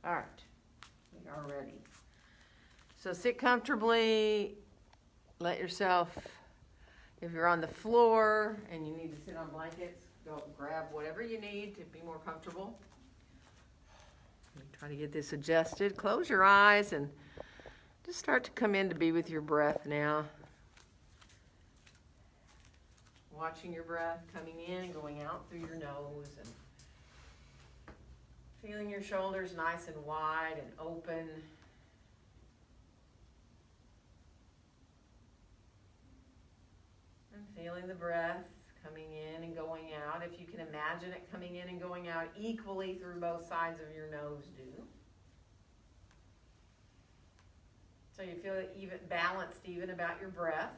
All right, we are ready. So sit comfortably, let yourself, if you're on the floor and you need to sit on blankets, go grab whatever you need to be more comfortable. Try to get this adjusted. Close your eyes and just start to come in to be with your breath now. Watching your breath coming in and going out through your nose, and feeling your shoulders nice and wide and open. And feeling the breath coming in and going out. If you can imagine it coming in and going out equally through both sides of your nose, do. So you feel even balanced even about your breath.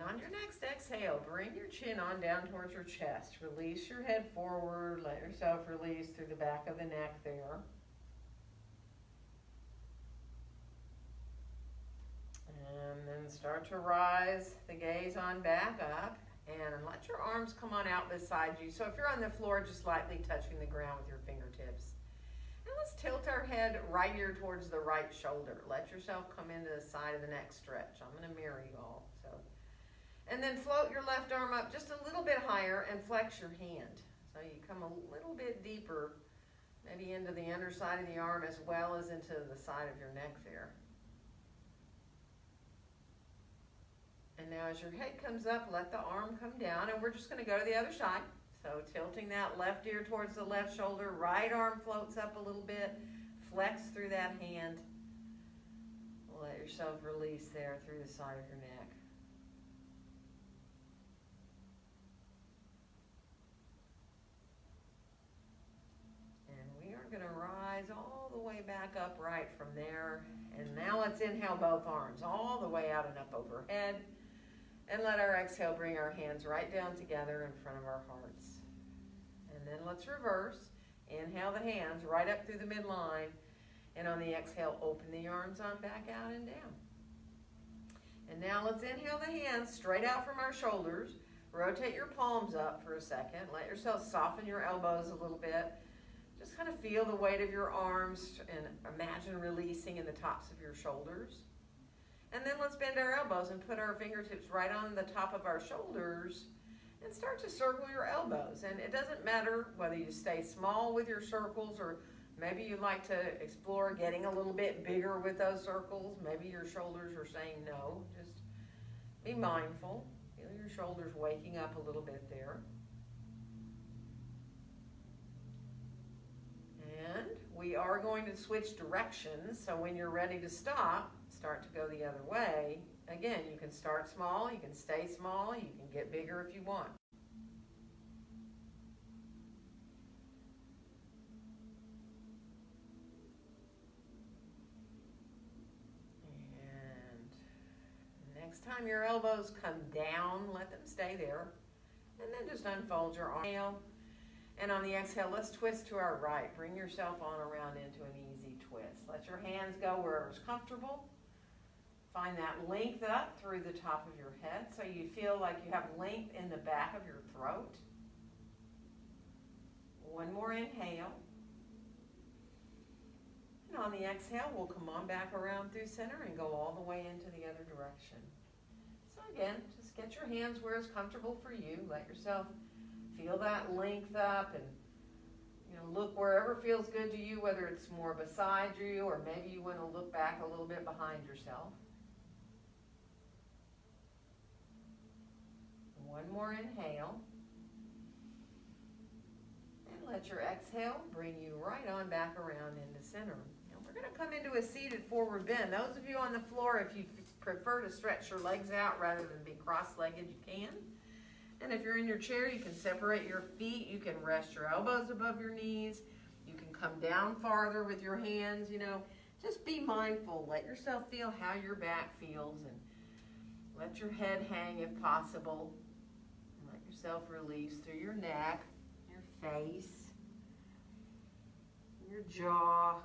On your next exhale, bring your chin on down towards your chest. Release your head forward. Let yourself release through the back of the neck there. And then start to rise the gaze on back up. And let your arms come on out beside you. So if you're on the floor, just lightly touching the ground with your fingertips. And let's tilt our head right ear towards the right shoulder. Let yourself come into the side of the neck stretch. I'm going to mirror you all. And then float your left arm up just a little bit higher and flex your hand. So you come a little bit deeper, maybe into the underside of the arm as well as into the side of your neck there. And now as your head comes up, let the arm come down, and we're just going to go to the other side. So tilting that left ear towards the left shoulder, right arm floats up a little bit, flex through that hand. Let yourself release there through the side of your neck. Going to rise all the way back upright from there. And now let's inhale both arms all the way out and up overhead. And let our exhale bring our hands right down together in front of our hearts. And then let's reverse. Inhale the hands right up through the midline. And on the exhale, open the arms on back out and down. And now let's inhale the hands straight out from our shoulders. Rotate your palms up for a second. Let yourself soften your elbows a little bit. Just kind of feel the weight of your arms and imagine releasing in the tops of your shoulders. And then let's bend our elbows and put our fingertips right on the top of our shoulders and start to circle your elbows. And it doesn't matter whether you stay small with your circles or maybe you'd like to explore getting a little bit bigger with those circles. Maybe your shoulders are saying no. Just be mindful. Feel your shoulders waking up a little bit there. And we are going to switch directions, so when you're ready to stop, start to go the other way. Again, you can start small, you can stay small, you can get bigger if you want. And next time your elbows come down, let them stay there. And then just unfold your arm. And on the exhale, let's twist to our right. Bring yourself on around into an easy twist. Let your hands go wherever's comfortable. Find that length up through the top of your head so you feel like you have length in the back of your throat. One more inhale. And on the exhale, we'll come on back around through center and go all the way into the other direction. So again, just get your hands where it's comfortable for you. Let yourself feel that length up and look wherever feels good to you, whether it's more beside you or maybe you want to look back a little bit behind yourself. One more inhale. And let your exhale bring you right on back around into center. Now we're going to come into a seated forward bend. Those of you on the floor, if you prefer to stretch your legs out rather than be cross-legged, you can. And if you're in your chair, you can separate your feet. You can rest your elbows above your knees. You can come down farther with your hands. Just be mindful. Let yourself feel how your back feels and let your head hang if possible. Let yourself release through your neck, your face, your your jaw.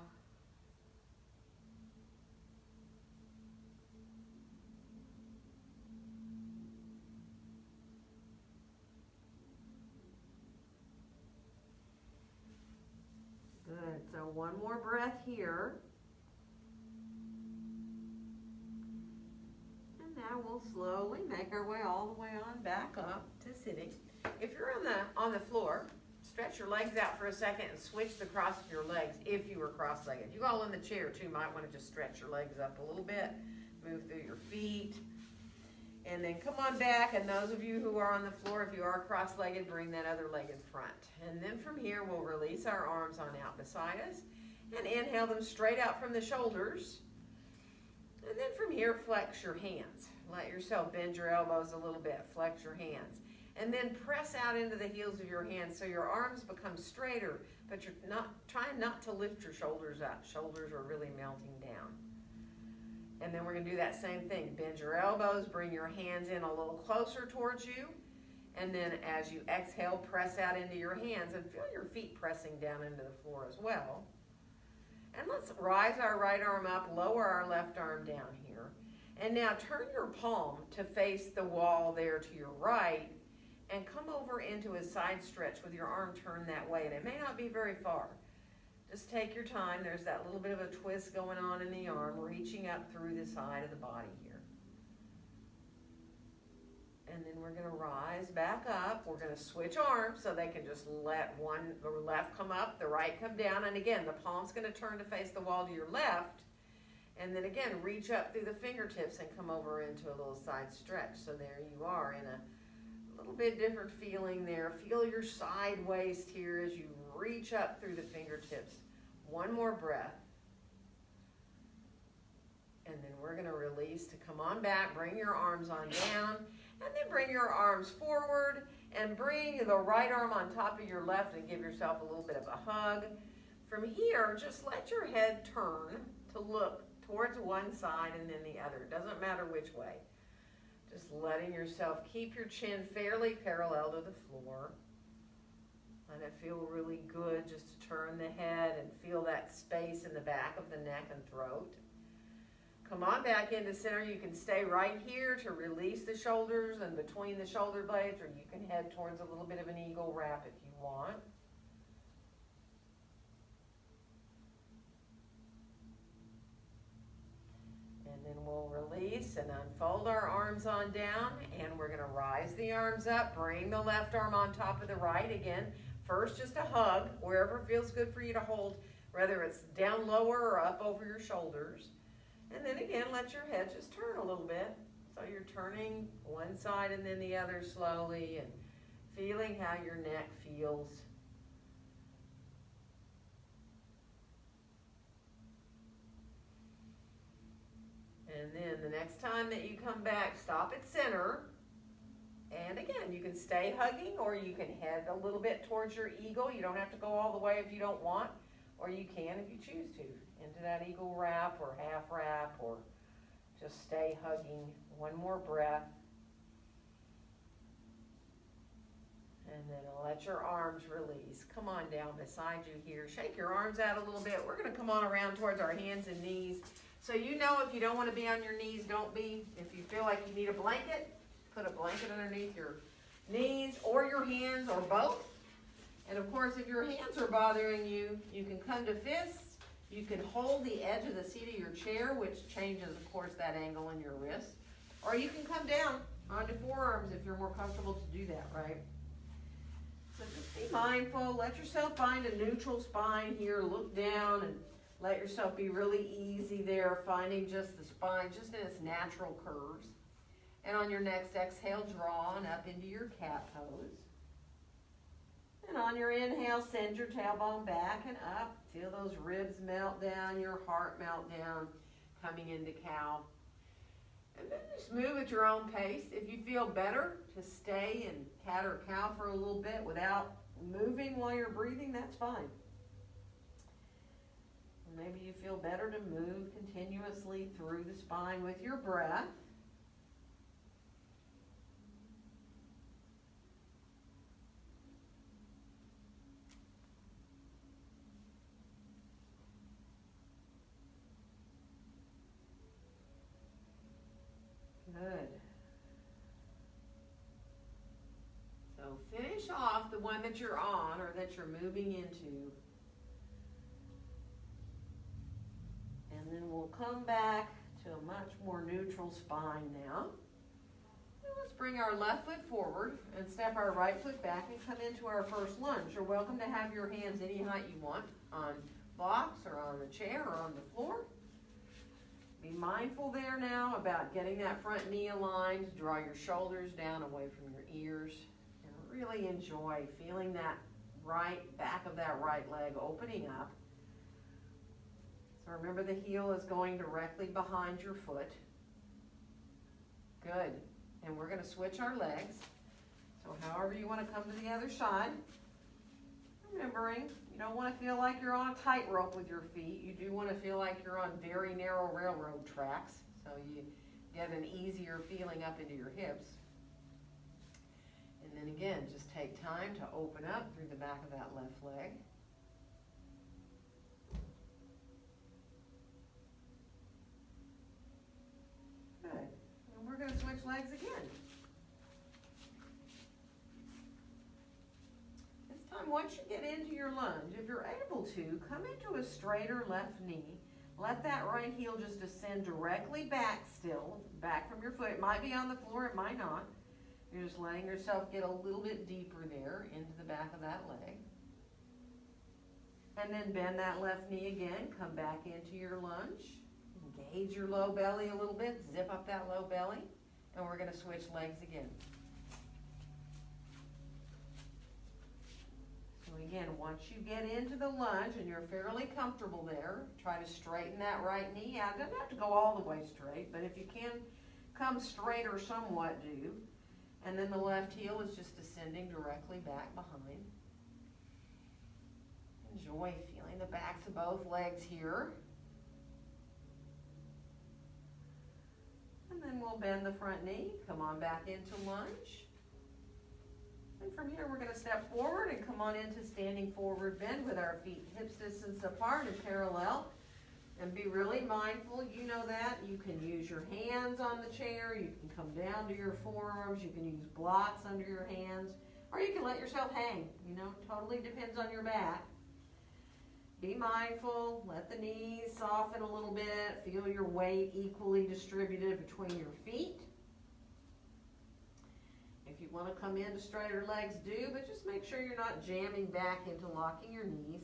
Good, so one more breath here. And now we'll slowly make our way all the way on back up to sitting. If you're on the floor, stretch your legs out for a second and switch the cross of your legs if you were cross-legged. You all in the chair too might want to just stretch your legs up a little bit, move through your feet, and then come on back. And those of you who are on the floor, if you are cross-legged, bring that other leg in front. And then from here, we'll release our arms on out beside us and inhale them straight out from the shoulders. And then from here, flex your hands. Let yourself bend your elbows a little bit, flex your hands. And then press out into the heels of your hands so your arms become straighter, but you're trying not to lift your shoulders up. Shoulders are really melting down. And then we're going to do that same thing. Bend your elbows, bring your hands in a little closer towards you. And then as you exhale, press out into your hands and feel your feet pressing down into the floor as well. And let's rise our right arm up, lower our left arm down here. And now turn your palm to face the wall there to your right and come over into a side stretch with your arm turned that way. And it may not be very far. Just take your time. There's that little bit of a twist going on in the arm, reaching up through the side of the body here. And then we're going to rise back up. We're going to switch arms so they can just let the left come up, the right come down. And again, the palm's going to turn to face the wall to your left. And then again, reach up through the fingertips and come over into a little side stretch. So there you are in a little bit different feeling there. Feel your side waist here as you reach up through the fingertips. One more breath. And then we're going to release to come on back. Bring your arms on down. And then bring your arms forward. And bring the right arm on top of your left and give yourself a little bit of a hug. From here, just let your head turn to look towards one side and then the other. It doesn't matter which way. Just letting yourself keep your chin fairly parallel to the floor. Let it feel really good just to turn the head and feel that space in the back of the neck and throat. Come on back into center. You can stay right here to release the shoulders and between the shoulder blades, or you can head towards a little bit of an eagle wrap if you want. And then we'll release and unfold our arms on down, and we're going to rise the arms up, bring the left arm on top of the right again. First, just a hug, wherever feels good for you to hold, whether it's down lower or up over your shoulders. And then again, let your head just turn a little bit. So you're turning one side and then the other slowly and feeling how your neck feels. And then the next time that you come back, stop at center. And again, you can stay hugging or you can head a little bit towards your eagle. You don't have to go all the way if you don't want, or you can if you choose to. Into that eagle wrap or half wrap, or just stay hugging. One more breath. And then let your arms release. Come on down beside you here. Shake your arms out a little bit. We're going to come on around towards our hands and knees. So you know if you don't want to be on your knees, don't be. If you feel like you need a blanket, put a blanket underneath your knees or your hands or both. And of course, if your hands are bothering you, you can come to fists. You can hold the edge of the seat of your chair, which changes, of course, that angle in your wrist. Or you can come down onto forearms if you're more comfortable to do that, right? So just be mindful. Let yourself find a neutral spine here. Look down and let yourself be really easy there, finding just the spine, just in its natural curves. And on your next exhale, draw on up into your cat pose. And on your inhale, send your tailbone back and up. Feel those ribs melt down, your heart melt down, coming into cow. And then just move at your own pace. If you feel better to stay in cat or cow for a little bit without moving while you're breathing, that's fine. Maybe you feel better to move continuously through the spine with your breath. one that you're on or that you're moving into. And then we'll come back to a much more neutral spine now. And let's bring our left foot forward and step our right foot back and come into our first lunge. You're welcome to have your hands any height you want, on blocks or on the chair or on the floor. Be mindful there now about getting that front knee aligned. Draw your shoulders down away from your ears. And really enjoy feeling that right back of that right leg opening up. So remember, the heel is going directly behind your foot. Good. And we're going to switch our legs. So however you want to come to the other side. Remembering, you don't want to feel like you're on a tightrope with your feet. You do want to feel like you're on very narrow railroad tracks. So you get an easier feeling up into your hips. And then again, just take time to open up through the back of that left leg. Good. And we're going to switch legs again. This time, once you get into your lunge, if you're able to, come into a straighter left knee. Let that right heel just descend directly back still, back from your foot. It might be on the floor, it might not. You're just letting yourself get a little bit deeper there into the back of that leg. And then bend that left knee again, come back into your lunge. Engage your low belly a little bit, zip up that low belly, and we're going to switch legs again. So again, once you get into the lunge and you're fairly comfortable there, try to straighten that right knee out. It doesn't have to go all the way straight, but if you can come straighter somewhat, do. And then the left heel is just descending directly back behind. Enjoy feeling the backs of both legs here. And then we'll bend the front knee, come on back into lunge. And from here we're going to step forward and come on into standing forward bend with our feet hips distance apart and parallel. And be really mindful, you know that. You can use your hands on the chair, you can come down to your forearms, you can use blocks under your hands, or you can let yourself hang. You know, totally depends on your back. Be mindful, let the knees soften a little bit, feel your weight equally distributed between your feet. If you want to come into straighter legs, do, but just make sure you're not jamming back into locking your knees.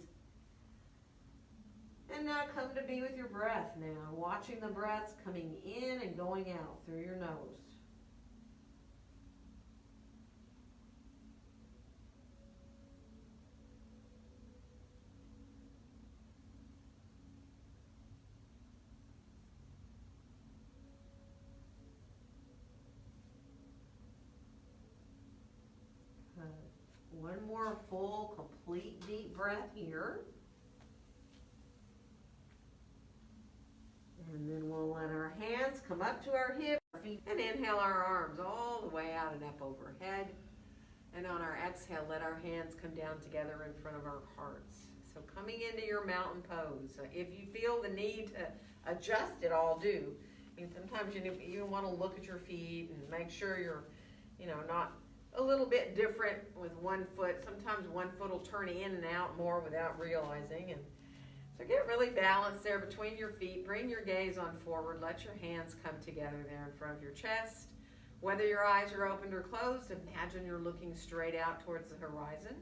And now come to be with your breath now, watching the breaths coming in and going out through your nose. One more full, complete, deep breath here. And then we'll let our hands come up to our hips and inhale our arms all the way out and up overhead. And on our exhale, let our hands come down together in front of our hearts. So coming into your mountain pose. If you feel the need to adjust it, all do. I mean, sometimes you want to look at your feet and make sure you're, not a little bit different with one foot. Sometimes one foot will turn in and out more without realizing. And so get really balanced there between your feet. Bring your gaze on forward. Let your hands come together there in front of your chest. Whether your eyes are opened or closed, imagine you're looking straight out towards the horizon.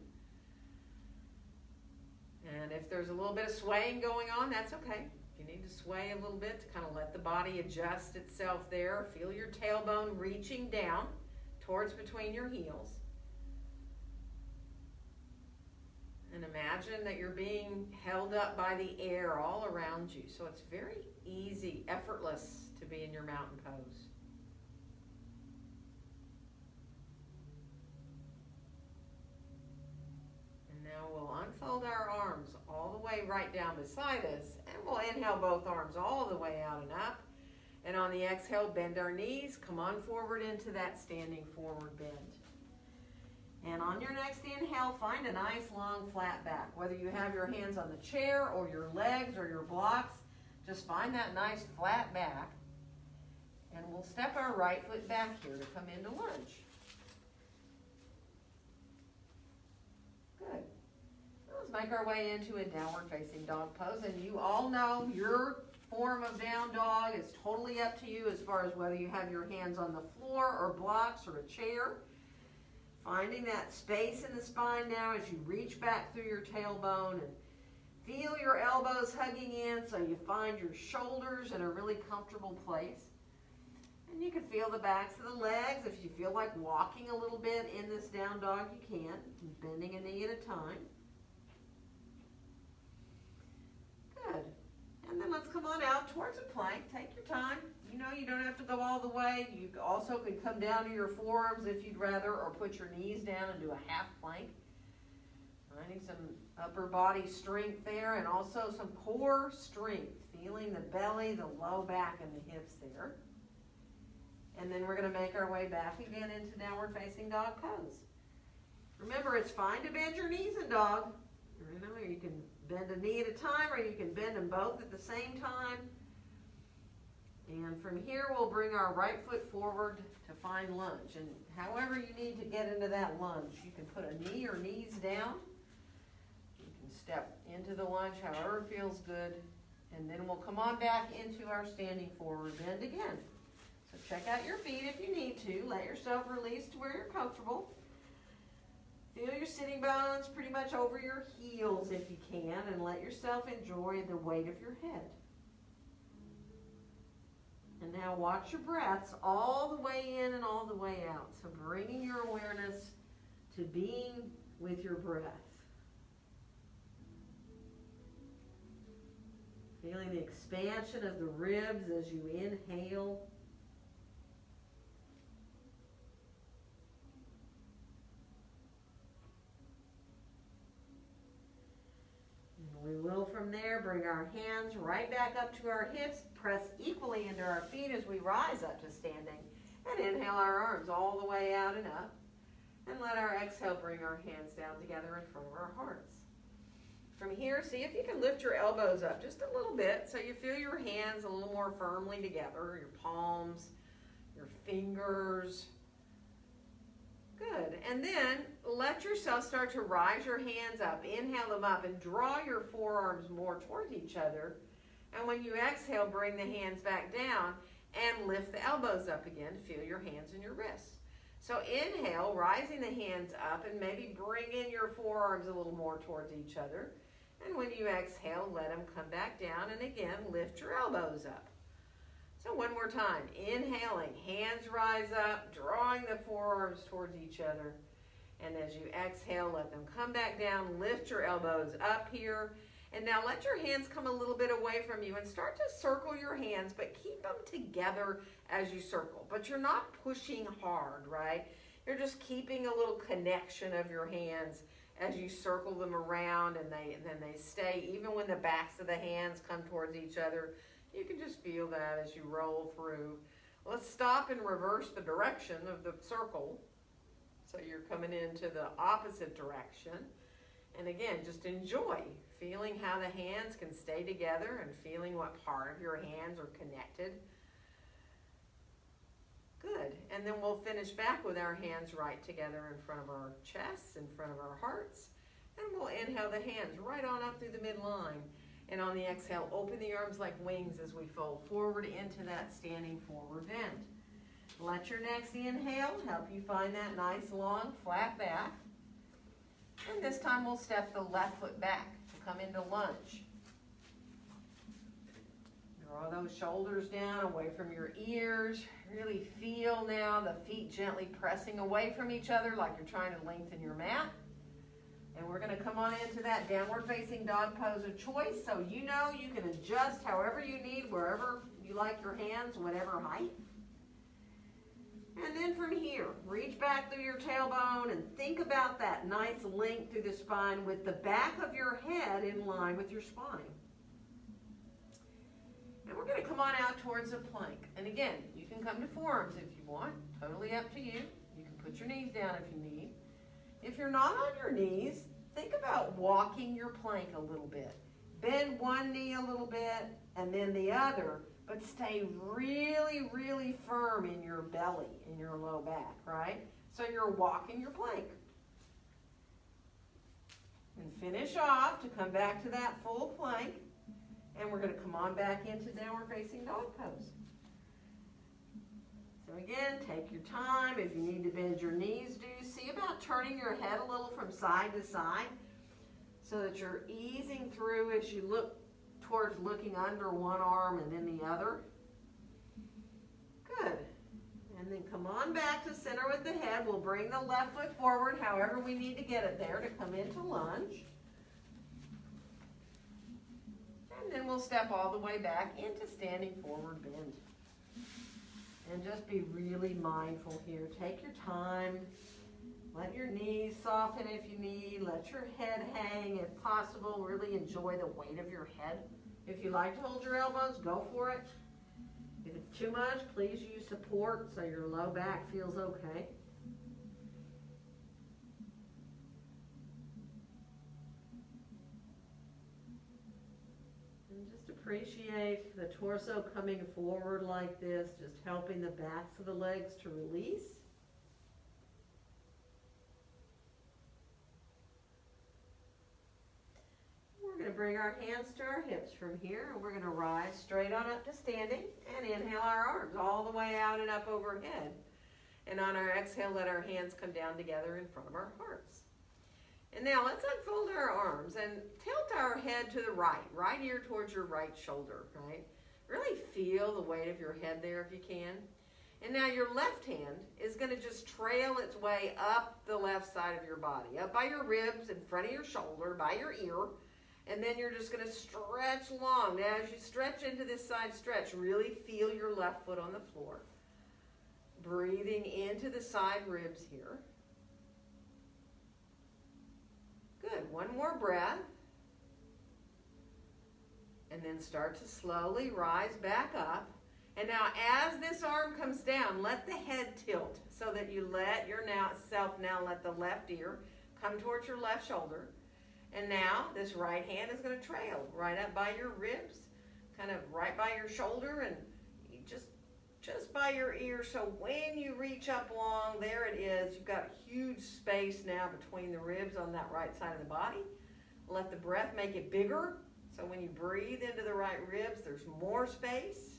And if there's a little bit of swaying going on, that's okay. If you need to sway a little bit to kind of let the body adjust itself there, feel your tailbone reaching down towards between your heels. And imagine that you're being held up by the air all around you. So it's very easy, effortless to be in your mountain pose. And now we'll unfold our arms all the way right down beside us. And we'll inhale both arms all the way out and up. And on the exhale, bend our knees. Come on forward into that standing forward bend. And on your next inhale, find a nice long flat back. Whether you have your hands on the chair or your legs or your blocks, just find that nice flat back. And we'll step our right foot back here to come into lunge. make our way into a downward facing dog pose. And you all know your form of down dog is totally up to you as far as whether you have your hands on the floor or blocks or a chair. Finding that space in the spine now as you reach back through your tailbone and feel your elbows hugging in so you find your shoulders in a really comfortable place. And you can feel the backs of the legs. If you feel like walking a little bit in this down dog, you can, bending a knee at a time. Good. And then let's come on out towards a plank. Take your time. You know, you don't have to go all the way. You also can come down to your forearms if you'd rather, or put your knees down and do a half plank. Finding some upper body strength there, and also some core strength. Feeling the belly, the low back, and the hips there. And then we're going to make our way back again into downward facing dog pose. Remember, it's fine to bend your knees in dog. You know, you can bend a knee at a time, or you can bend them both at the same time. And from here, we'll bring our right foot forward to find lunge. And however you need to get into that lunge, you can put a knee or knees down. You can step into the lunge however feels good. And then we'll come on back into our standing forward bend again. So check out your feet if you need to. Let yourself release to where you're comfortable. Feel your sitting bones pretty much over your heels if you can, and let yourself enjoy the weight of your head. And now watch your breaths all the way in and all the way out. So bringing your awareness to being with your breath. Feeling the expansion of the ribs as you inhale. We will from there bring our hands right back up to our hips, press equally into our feet as we rise up to standing, and inhale our arms all the way out and up. And let our exhale bring our hands down together in front of our hearts. From here, see if you can lift your elbows up just a little bit so you feel your hands a little more firmly together, your palms, your fingers. Good. And then let yourself start to rise your hands up. Inhale them up and draw your forearms more towards each other. And when you exhale, bring the hands back down and lift the elbows up again to feel your hands and your wrists. So inhale, rising the hands up, and maybe bring in your forearms a little more towards each other. And when you exhale, let them come back down, and again, lift your elbows up. So one more time, inhaling, hands rise up, drawing the forearms towards each other. And as you exhale, let them come back down, lift your elbows up here. And now let your hands come a little bit away from you and start to circle your hands, but keep them together as you circle. But you're not pushing hard, right? You're just keeping a little connection of your hands as you circle them around, and then they stay, even when the backs of the hands come towards each other. You can just feel that as you roll through. Let's stop and reverse the direction of the circle. So you're coming into the opposite direction. And again, just enjoy feeling how the hands can stay together and feeling what part of your hands are connected. Good. And then we'll finish back with our hands right together in front of our chests, in front of our hearts. And we'll inhale the hands right on up through the midline. And on the exhale, open the arms like wings as we fold forward into that standing forward bend. Let your next inhale help you find that nice long flat back. And this time we'll step the left foot back to come into lunge. Draw those shoulders down away from your ears. Really feel now the feet gently pressing away from each other like you're trying to lengthen your mat. And we're going to come on into that downward facing dog pose of choice. So you know you can adjust however you need, wherever you like your hands, whatever height. And then from here, reach back through your tailbone and think about that nice length through the spine with the back of your head in line with your spine. And we're going to come on out towards a plank. And again, you can come to forearms if you want. Totally up to you. You can put your knees down if you need. If you're not on your knees, think about walking your plank a little bit. Bend one knee a little bit and then the other, but stay really, really firm in your belly, in your low back, right? So you're walking your plank. And finish off to come back to that full plank. And we're going to come on back into downward facing dog pose. So again, take your time. If you need to bend your knees, do. See about turning your head a little from side to side so that you're easing through as you look towards looking under one arm and then the other. Good. And then come on back to center with the head. We'll bring the left foot forward however we need to get it there to come into lunge. And then we'll step all the way back into standing forward bend. And just be really mindful here. Take your time. Let your knees soften if you need. Let your head hang if possible. Really enjoy the weight of your head. If you like to hold your elbows, go for it. If it's too much, please use support so your low back feels okay. And just appreciate the torso coming forward like this, just helping the backs of the legs to release. We're going to bring our hands to our hips from here, and we're going to rise straight on up to standing, and inhale our arms all the way out and up overhead. And on our exhale, let our hands come down together in front of our hearts. And now let's unfold our arms and tilt our head to the right ear towards your right shoulder, right? Really feel the weight of your head there if you can. And now your left hand is going to just trail its way up the left side of your body, up by your ribs, in front of your shoulder, by your ear. And then you're just going to stretch long. Now as you stretch into this side stretch, really feel your left foot on the floor. Breathing into the side ribs here. Good. One more breath. And then start to slowly rise back up. And now as this arm comes down, let the head tilt so that you let yourself let the left ear come towards your left shoulder. And now this right hand is going to trail right up by your ribs, kind of right by your shoulder, and just by your ear. So when you reach up long, there it is. You've got a huge space now between the ribs on that right side of the body. Let the breath make it bigger. So when you breathe into the right ribs, there's more space.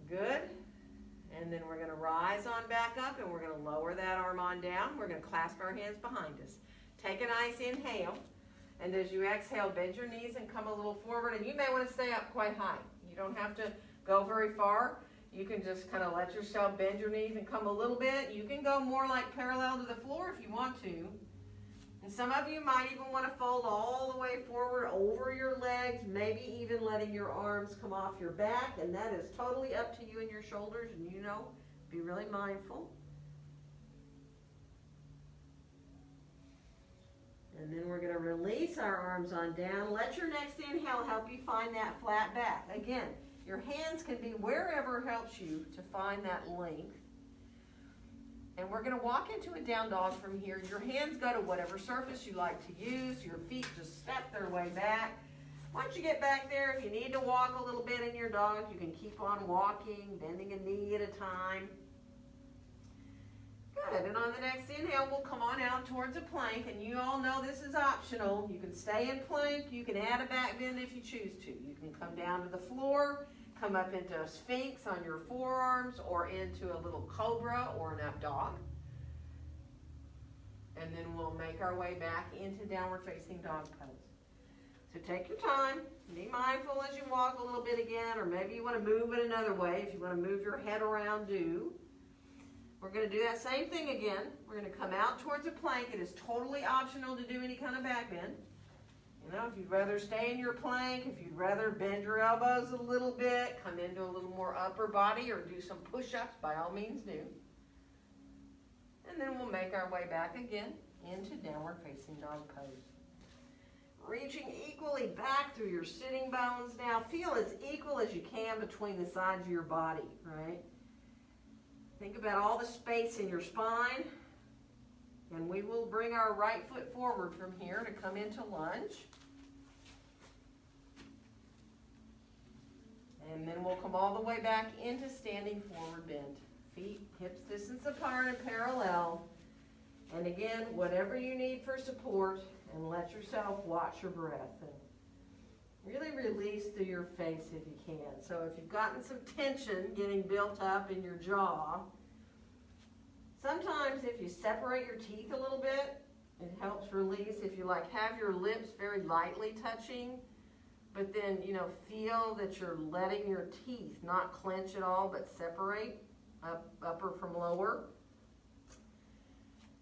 Good. And then we're going to rise on back up, and we're going to lower that arm on down. We're going to clasp our hands behind us. Take a nice inhale. And as you exhale, bend your knees and come a little forward. And you may want to stay up quite high. You don't have to go very far. You can just kind of let yourself bend your knees and come a little bit. You can go more like parallel to the floor if you want to. And some of you might even want to fold all the way forward over your legs, maybe even letting your arms come off your back, and that is totally up to you and your shoulders, and be really mindful. And then we're going to release our arms on down. Let your next inhale help you find that flat back. Again, your hands can be wherever helps you to find that length. And we're going to walk into a down dog from here. Your hands go to whatever surface you like to use. Your feet just step their way back. Once you get back there, if you need to walk a little bit in your dog, you can keep on walking, bending a knee at a time. Good. And on the next inhale, we'll come on out towards a plank. And you all know this is optional. You can stay in plank. You can add a back bend if you choose to. You can come down to the floor, come up into a sphinx on your forearms, or into a little cobra or an up dog. And then we'll make our way back into downward facing dog pose. So take your time. Be mindful as you walk a little bit again, or maybe you want to move it another way. If you want to move your head around, do. We're going to do that same thing again. We're going to come out towards a plank. It is totally optional to do any kind of back bend. If you'd rather stay in your plank, if you'd rather bend your elbows a little bit, come into a little more upper body, or do some push-ups, by all means do. And then we'll make our way back again into downward facing dog pose. Reaching equally back through your sitting bones now. Feel as equal as you can between the sides of your body, right? Think about all the space in your spine. And we will bring our right foot forward from here to come into lunge. And then we'll come all the way back into standing forward bend. Feet hips distance apart and parallel. And again, whatever you need for support, and let yourself watch your breath. And really release through your face if you can. So if you've gotten some tension getting built up in your jaw, sometimes if you separate your teeth a little bit, it helps release. If you like have your lips very lightly touching, but then, feel that you're letting your teeth not clench at all, but separate upper from lower.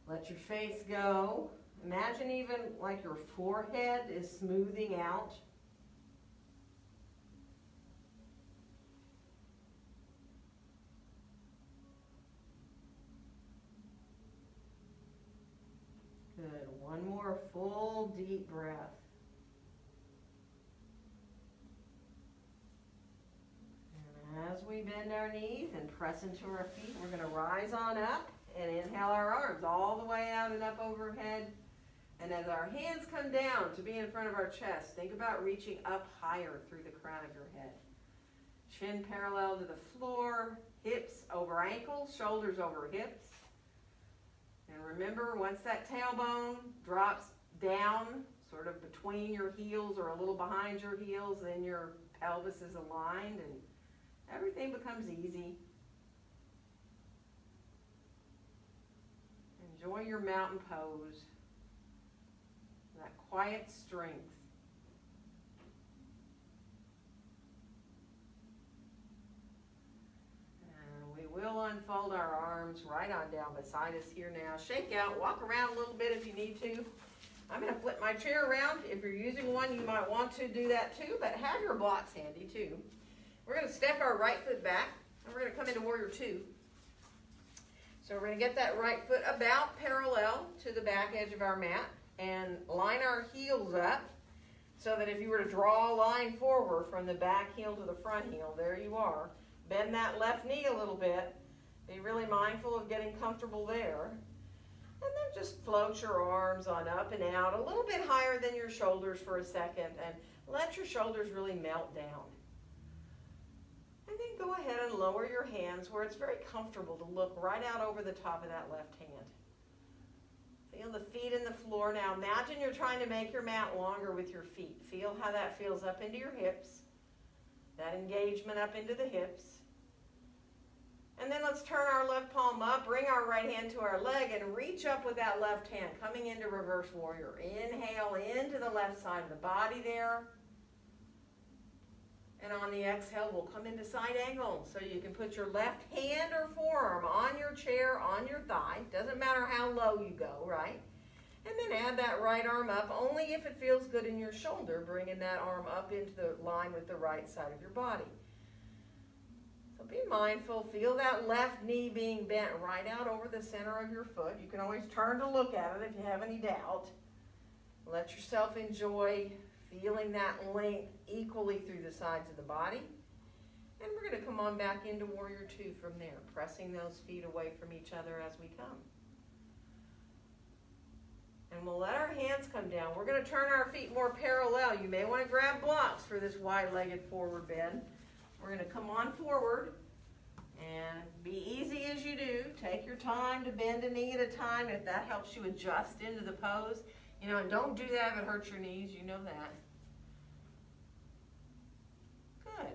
Let your face go. Imagine even like your forehead is smoothing out. Good. One more full deep breath. And as we bend our knees and press into our feet, we're going to rise on up and inhale our arms all the way out and up overhead. And as our hands come down to be in front of our chest, think about reaching up higher through the crown of your head. Chin parallel to the floor, hips over ankles, shoulders over hips. And remember, once that tailbone drops down, sort of between your heels or a little behind your heels, then your pelvis is aligned and everything becomes easy. Enjoy your mountain pose. That quiet strength. And we will unfold our arms right on down beside us here now. Shake out, walk around a little bit if you need to. I'm going to flip my chair around. If you're using one, you might want to do that too, but have your blocks handy too. We're going to step our right foot back, and we're going to come into Warrior Two. So we're going to get that right foot about parallel to the back edge of our mat and line our heels up so that if you were to draw a line forward from the back heel to the front heel, there you are. Bend that left knee a little bit. Be really mindful of getting comfortable there. And then just float your arms on up and out a little bit higher than your shoulders for a second and let your shoulders really melt down. And then go ahead and lower your hands where it's very comfortable to look right out over the top of that left hand. Feel the feet in the floor. Now imagine you're trying to make your mat longer with your feet. Feel how that feels up into your hips. That engagement up into the hips. And then let's turn our left palm up, bring our right hand to our leg, and reach up with that left hand, coming into reverse warrior. Inhale into the left side of the body there. And on the exhale, we'll come into side angle. So you can put your left hand or forearm on your chair, on your thigh. Doesn't matter how low you go, right? And then add that right arm up, only if it feels good in your shoulder, bringing that arm up into the line with the right side of your body. So be mindful. Feel that left knee being bent right out over the center of your foot. You can always turn to look at it if you have any doubt. Let yourself enjoy feeling that length equally through the sides of the body. And we're going to come on back into Warrior Two from there, pressing those feet away from each other as we come. And we'll let our hands come down. We're going to turn our feet more parallel. You may want to grab blocks for this wide-legged forward bend. We're going to come on forward and be easy as you do. Take your time to bend a knee at a time if that helps you adjust into the pose. And don't do that if it hurts your knees. You know that. Good.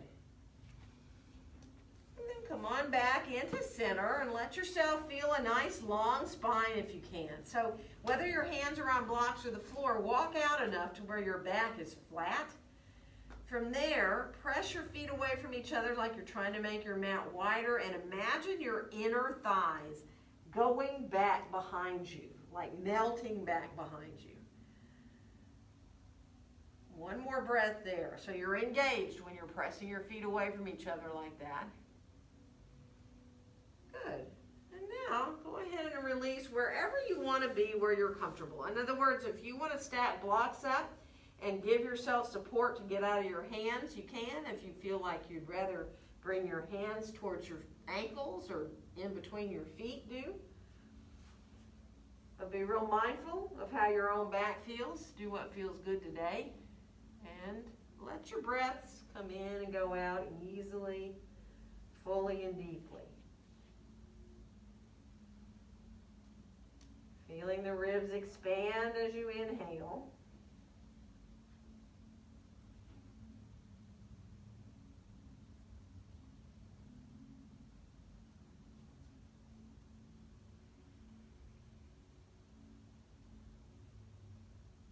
And then come on back into center and let yourself feel a nice long spine if you can. So whether your hands are on blocks or the floor, walk out enough to where your back is flat. From there, press your feet away from each other like you're trying to make your mat wider, and imagine your inner thighs going back behind you, like melting back behind you. One more breath there. So you're engaged when you're pressing your feet away from each other like that. Good. And now, go ahead and release wherever you want to be where you're comfortable. In other words, if you want to stack blocks up and give yourself support to get out of your hands, you can. If you feel like you'd rather bring your hands towards your ankles or in between your feet, do. But be real mindful of how your own back feels. Do what feels good today. And let your breaths come in and go out easily, fully and deeply. Feeling the ribs expand as you inhale.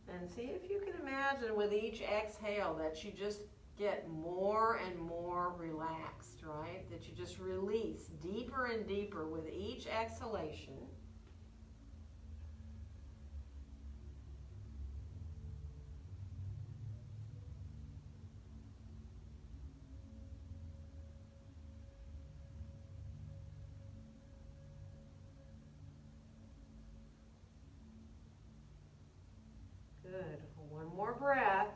And see if you can imagine with each exhale that you just get more and more relaxed, right? That you just release deeper and deeper with each exhalation. Good. One more breath.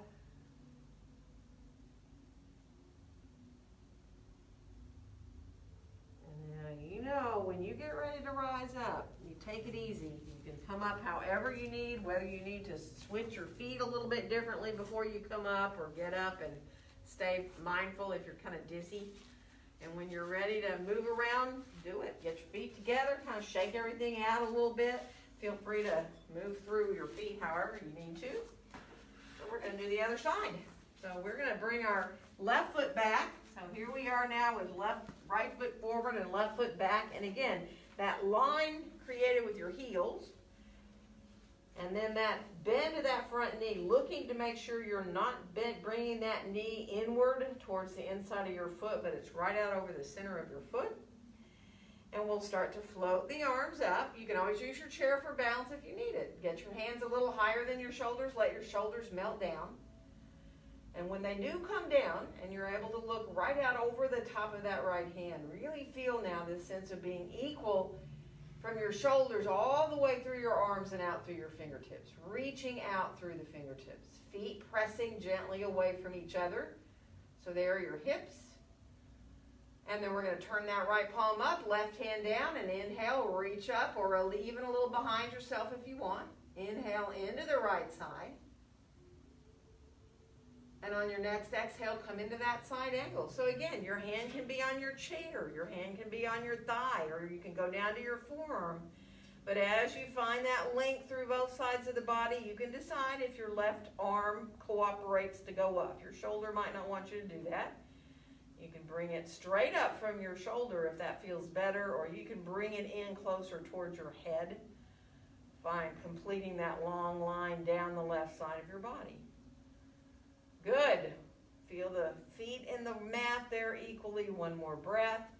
And now, when you get ready to rise up, you take it easy. You can come up however you need, whether you need to switch your feet a little bit differently before you come up, or get up and stay mindful if you're kind of dizzy. And when you're ready to move around, do it. Get your feet together, kind of shake everything out a little bit. Feel free to move through your feet however you need to. And we're going to do the other side. So we're going to bring our left foot back. So here we are now with right foot forward and left foot back. And again, that line created with your heels. And then that bend of that front knee, looking to make sure you're not bringing that knee inward towards the inside of your foot, but it's right out over the center of your foot. And we'll start to float the arms up. You can always use your chair for balance if you need it. Get your hands a little higher than your shoulders. Let your shoulders melt down. And when they do come down, and you're able to look right out over the top of that right hand, really feel now this sense of being equal from your shoulders all the way through your arms and out through your fingertips. Reaching out through the fingertips. Feet pressing gently away from each other. So there are your hips. And then we're going to turn that right palm up, left hand down, and inhale, reach up, or even a little behind yourself if you want. Inhale into the right side. And on your next exhale, come into that side angle. So again, your hand can be on your chair, your hand can be on your thigh, or you can go down to your forearm. But as you find that link through both sides of the body, you can decide if your left arm cooperates to go up. Your shoulder might not want you to do that. You can bring it straight up from your shoulder if that feels better, or you can bring it in closer towards your head. Fine, completing that long line down the left side of your body. Good. Feel the feet in the mat there equally. One more breath.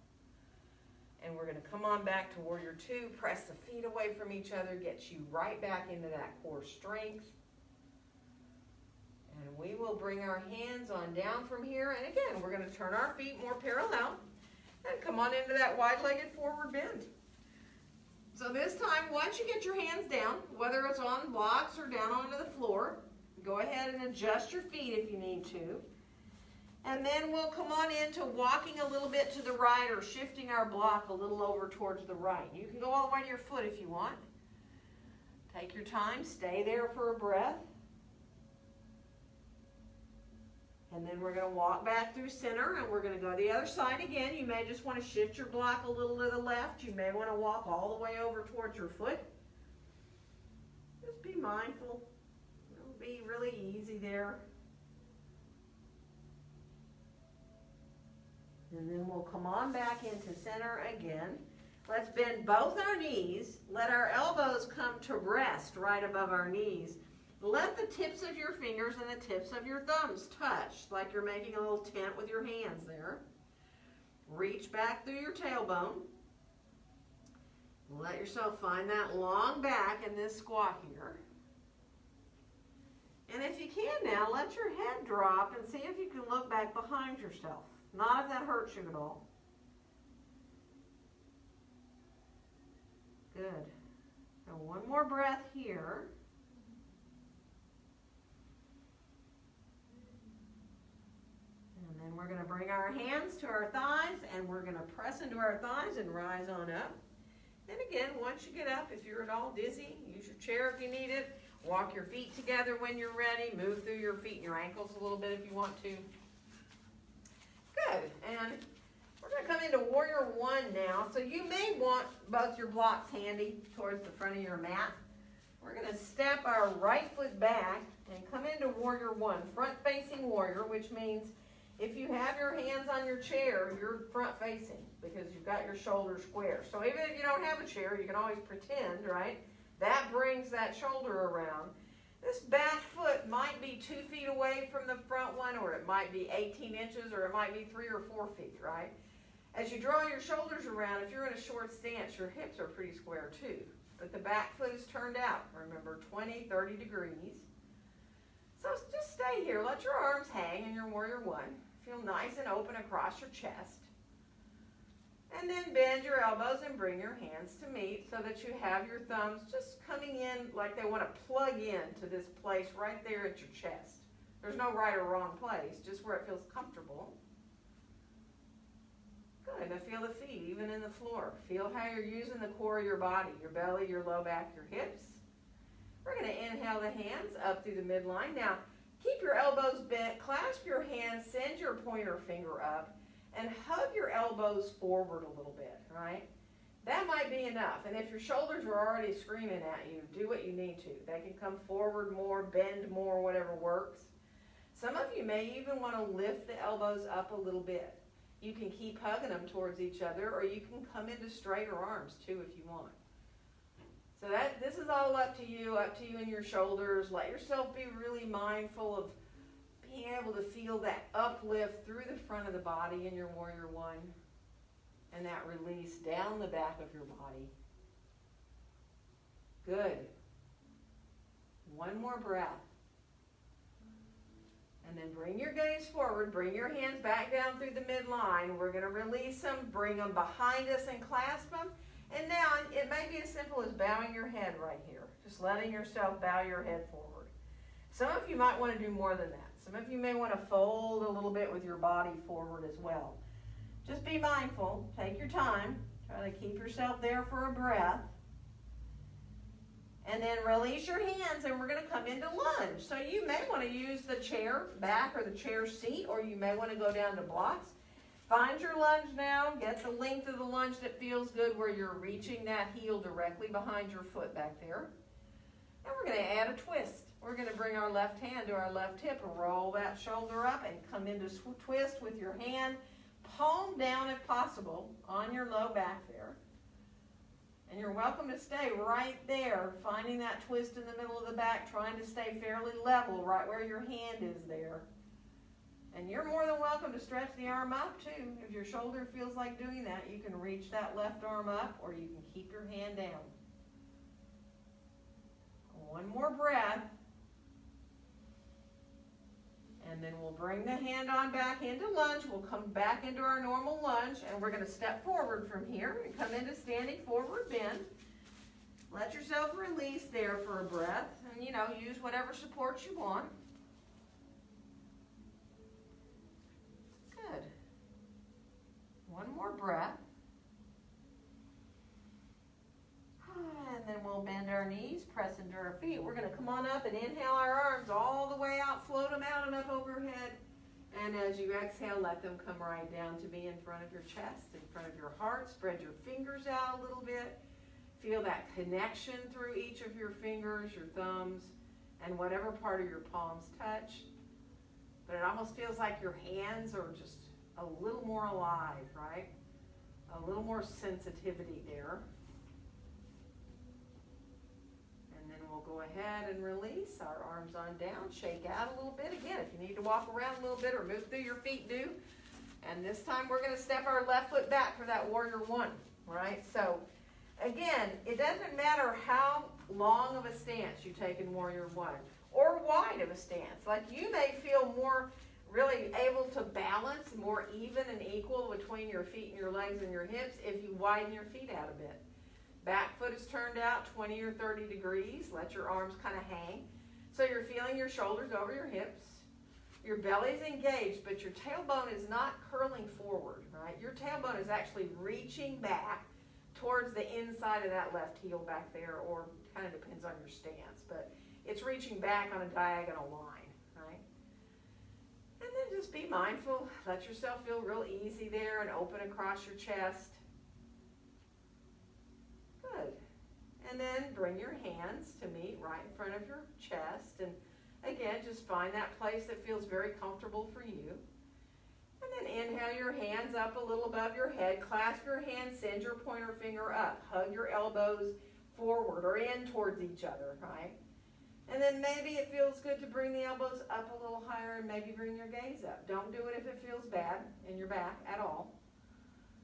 And we're going to come on back to warrior two. Press the feet away from each other. Get you right back into that core strength. And we will bring our hands on down from here. And again, we're going to turn our feet more parallel. And come on into that wide-legged forward bend. So this time, once you get your hands down, whether it's on blocks or down onto the floor, go ahead and adjust your feet if you need to. And then we'll come on into walking a little bit to the right or shifting our block a little over towards the right. You can go all the way to your foot if you want. Take your time, stay there for a breath. And then we're going to walk back through center, and we're going to go the other side again. You may just want to shift your block a little to the left. You may want to walk all the way over towards your foot. Just be mindful. It'll be really easy there. And then we'll come on back into center again. Let's bend both our knees. Let our elbows come to rest right above our knees. Let the tips of your fingers and the tips of your thumbs touch, like you're making a little tent with your hands there. Reach back through your tailbone. Let yourself find that long back in this squat here. And if you can now, let your head drop and see if you can look back behind yourself. Not if that hurts you at all. Good. Now one more breath here. And then we're going to bring our hands to our thighs, and we're going to press into our thighs and rise on up. And again, once you get up, if you're at all dizzy, use your chair if you need it. Walk your feet together when you're ready. Move through your feet and your ankles a little bit if you want to. Good. And we're going to come into warrior one now. So you may want both your blocks handy towards the front of your mat. We're going to step our right foot back and come into warrior one, front facing warrior, which means if you have your hands on your chair, you're front facing because you've got your shoulders square. So even if you don't have a chair, you can always pretend, right? That brings that shoulder around. This back foot might be 2 feet away from the front one, or it might be 18 inches, or it might be 3 or 4 feet, right? As you draw your shoulders around, if you're in a short stance, your hips are pretty square too. But the back foot is turned out, remember, 20, 30 degrees. So just stay here. Let your arms hang in your warrior one. Feel nice and open across your chest. And then bend your elbows and bring your hands to meet so that you have your thumbs just coming in like they want to plug in to this place right there at your chest. There's no right or wrong place, just where it feels comfortable. Good. Now feel the feet, even in the floor. Feel how you're using the core of your body, your belly, your low back, your hips. We're going to inhale the hands up through the midline. Now, keep your elbows bent, clasp your hands, send your pointer finger up, and hug your elbows forward a little bit, right? That might be enough. And if your shoulders are already screaming at you, do what you need to. They can come forward more, bend more, whatever works. Some of you may even want to lift the elbows up a little bit. You can keep hugging them towards each other, or you can come into straighter arms too if you want. So this is all up to you and your shoulders. Let yourself be really mindful of being able to feel that uplift through the front of the body in your warrior one, and that release down the back of your body. Good. One more breath. And then bring your gaze forward. Bring your hands back down through the midline. We're going to release them, bring them behind us and clasp them. And now it may be as simple as bowing your head right here. Just letting yourself bow your head forward. Some of you might want to do more than that. Some of you may want to fold a little bit with your body forward as well. Just be mindful. Take your time. Try to keep yourself there for a breath. And then release your hands, and we're going to come into lunge. So you may want to use the chair back or the chair seat, or you may want to go down to blocks. Find your lunge now. Get the length of the lunge that feels good where you're reaching that heel directly behind your foot back there. And we're going to add a twist. We're going to bring our left hand to our left hip and roll that shoulder up and come into twist with your hand, palm down if possible, on your low back there. And you're welcome to stay right there, finding that twist in the middle of the back, trying to stay fairly level right where your hand is there. And you're more than welcome to stretch the arm up too. If your shoulder feels like doing that, you can reach that left arm up, or you can keep your hand down. One more breath. And then we'll bring the hand on back into lunge. We'll come back into our normal lunge, and we're going to step forward from here and come into standing forward bend. Let yourself release there for a breath, and use whatever support you want. Good. One more breath. And then we'll bend our knees, press into our feet. We're going to come on up and inhale our arms all the way out, float them out and up overhead. And as you exhale, let them come right down to be in front of your chest, in front of your heart. Spread your fingers out a little bit. Feel that connection through each of your fingers, your thumbs, and whatever part of your palms touch. But it almost feels like your hands are just a little more alive, right? A little more sensitivity there. We'll go ahead and release our arms on down, shake out a little bit. Again, if you need to walk around a little bit or move through your feet, do. And this time we're going to step our left foot back for that warrior one, right? So again, it doesn't matter how long of a stance you take in warrior one or wide of a stance. Like you may feel more really able to balance, more even and equal between your feet and your legs and your hips if you widen your feet out a bit. Back foot is turned out 20 or 30 degrees. Let your arms kind of hang. So you're feeling your shoulders over your hips. Your belly's engaged, but your tailbone is not curling forward, right? Your tailbone is actually reaching back towards the inside of that left heel back there, or kind of depends on your stance, but it's reaching back on a diagonal line, right? And then just be mindful. Let yourself feel real easy there and open across your chest. Good. And then bring your hands to meet right in front of your chest. And again, just find that place that feels very comfortable for you. And then inhale your hands up a little above your head. Clasp your hands, send your pointer finger up. Hug your elbows forward or in towards each other, right? And then maybe it feels good to bring the elbows up a little higher and maybe bring your gaze up. Don't do it if it feels bad in your back at all.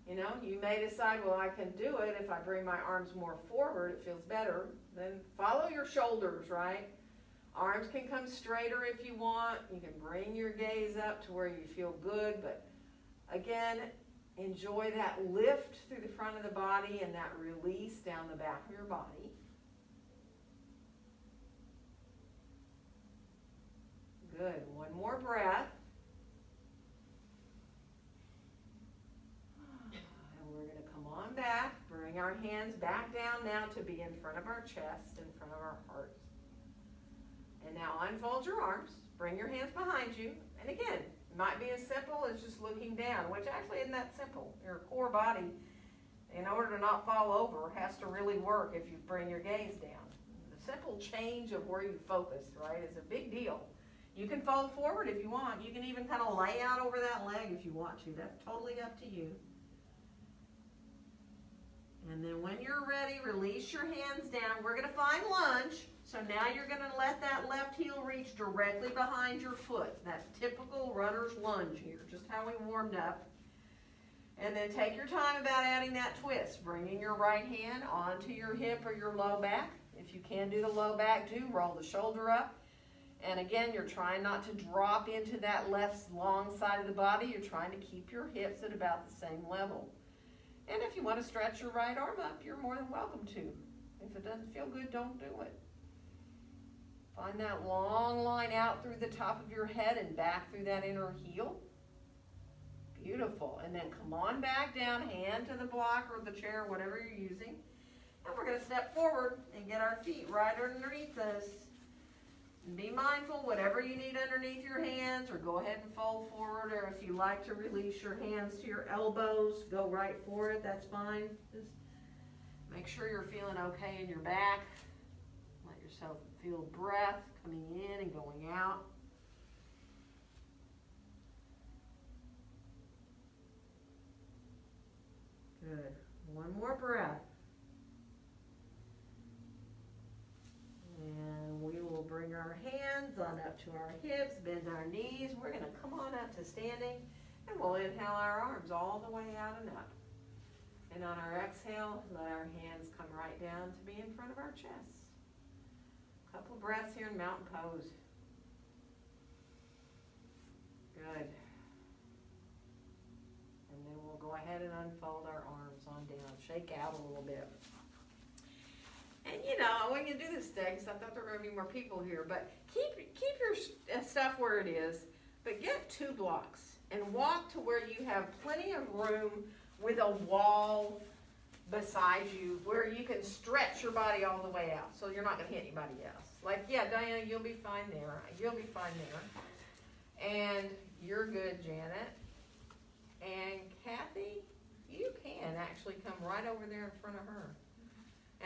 You know, you may decide, well, I can do it if I bring my arms more forward, it feels better. Then follow your shoulders, right? Arms can come straighter if you want. You can bring your gaze up to where you feel good, but again, enjoy that lift through the front of the body and that release down the back of your body. Good. One more breath. And we're going to come on back. Bring our hands back down now to be in front of our chest, in front of our hearts. And now unfold your arms. Bring your hands behind you. And again, it might be as simple as just looking down, which actually isn't that simple. Your core body, in order to not fall over, has to really work if you bring your gaze down. The simple change of where you focus, right, is a big deal. You can fold forward if you want. You can even kind of lay out over that leg if you want to. That's totally up to you. And then when you're ready, release your hands down. We're going to find lunge. So now you're going to let that left heel reach directly behind your foot. That's typical runner's lunge here, just how we warmed up. And then take your time about adding that twist, bringing your right hand onto your hip or your low back. If you can do the low back, do roll the shoulder up. And again, you're trying not to drop into that left long side of the body. You're trying to keep your hips at about the same level. And if you want to stretch your right arm up, you're more than welcome to. If it doesn't feel good, don't do it. Find that long line out through the top of your head and back through that inner heel. Beautiful. And then come on back down, hand to the block or the chair, whatever you're using. And we're going to step forward and get our feet right underneath us. And be mindful, whatever you need underneath your hands, or go ahead and fold forward, or if you like to release your hands to your elbows, go right for it, that's fine. Just make sure you're feeling okay in your back. Let yourself feel breath coming in and going out. Good. One more breath. And we will bring our hands on up to our hips, bend our knees. We're going to come on up to standing, and we'll inhale our arms all the way out and up. And on our exhale, let our hands come right down to be in front of our chest. A couple breaths here in mountain pose. Good. And then we'll go ahead and unfold our arms on down. Shake out a little bit. And you know, when you do this thing, because I thought there were going to be more people here, but keep your stuff where it is, but get 2 blocks and walk to where you have plenty of room with a wall beside you where you can stretch your body all the way out so you're not going to hit anybody else. Like, yeah, Diana, you'll be fine there. You'll be fine there. And you're good, Janet. And Kathy, you can actually come right over there in front of her.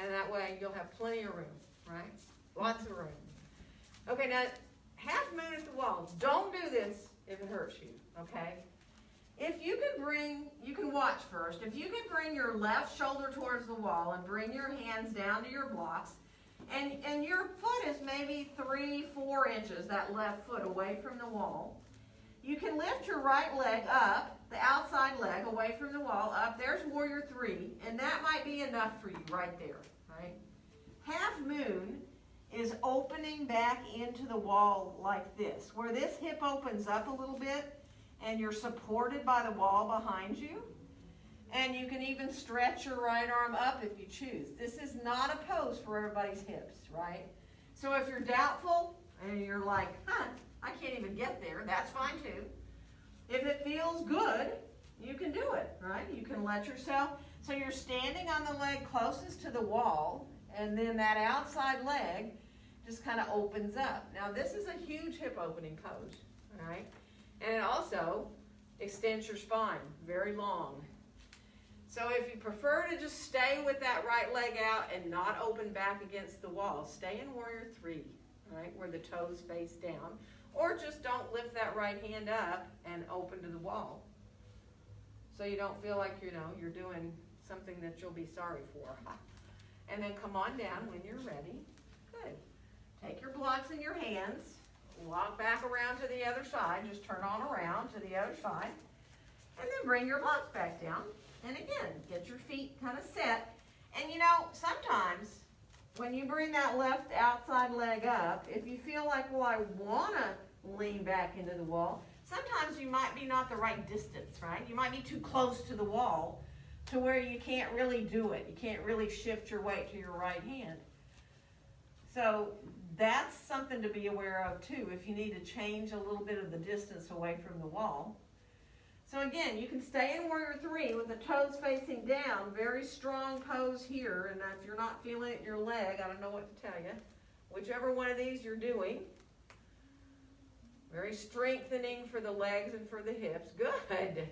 And that way you'll have plenty of room, right? Lots of room. Okay, now half moon at the wall. Don't do this if it hurts you, okay? If you can watch first. If you can bring your left shoulder towards the wall and bring your hands down to your blocks, and your foot is maybe 3-4 inches, that left foot away from the wall, you can lift your right leg up, the outside leg away from the wall, up. There's warrior 3, and that might be enough for you right there, right? Half moon is opening back into the wall like this, where this hip opens up a little bit, and you're supported by the wall behind you. And you can even stretch your right arm up if you choose. This is not a pose for everybody's hips, right? So if you're doubtful and you're like, I can't even get there, that's fine too. If it feels good, you can do it, right? You can let yourself, so you're standing on the leg closest to the wall, and then that outside leg just kind of opens up. Now this is a huge hip opening pose, all right? And it also extends your spine very long. So if you prefer to just stay with that right leg out and not open back against the wall, stay in warrior three, right, where the toes face down, or just don't lift that right hand up and open to the wall. So you don't feel like, you're doing something that you'll be sorry for. And then come on down when you're ready. Good. Take your blocks in your hands, walk back around to the other side, just turn on around to the other side, and then bring your blocks back down. And again, get your feet kind of set. And sometimes when you bring that left outside leg up, if you feel like, well, I want to lean back into the wall, sometimes you might be not the right distance, right? You might be too close to the wall to where you can't really do it. You can't really shift your weight to your right hand. So that's something to be aware of too, if you need to change a little bit of the distance away from the wall. So again, you can stay in warrior three with the toes facing down, very strong pose here, and if you're not feeling it in your leg, I don't know what to tell you. Whichever one of these you're doing. Very strengthening for the legs and for the hips. Good.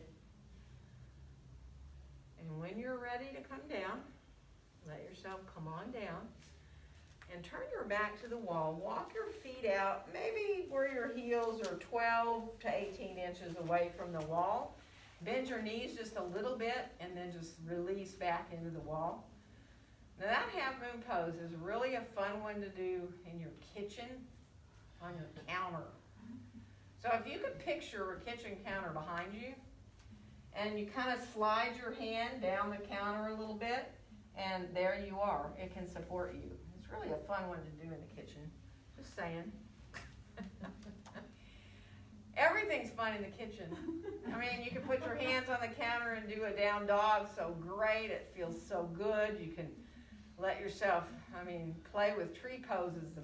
And when you're ready to come down, let yourself come on down and turn your back to the wall. Walk your feet out, maybe where your heels are 12 to 18 inches away from the wall. Bend your knees just a little bit and then just release back into the wall. Now that half moon pose is really a fun one to do in your kitchen, on your counter. So if you could picture a kitchen counter behind you, and you kind of slide your hand down the counter a little bit, and there you are. It can support you. It's really a fun one to do in the kitchen. Just saying. Everything's fun in the kitchen. I mean, you can put your hands on the counter and do a down dog so great. It feels so good. You can let yourself, play with tree poses. The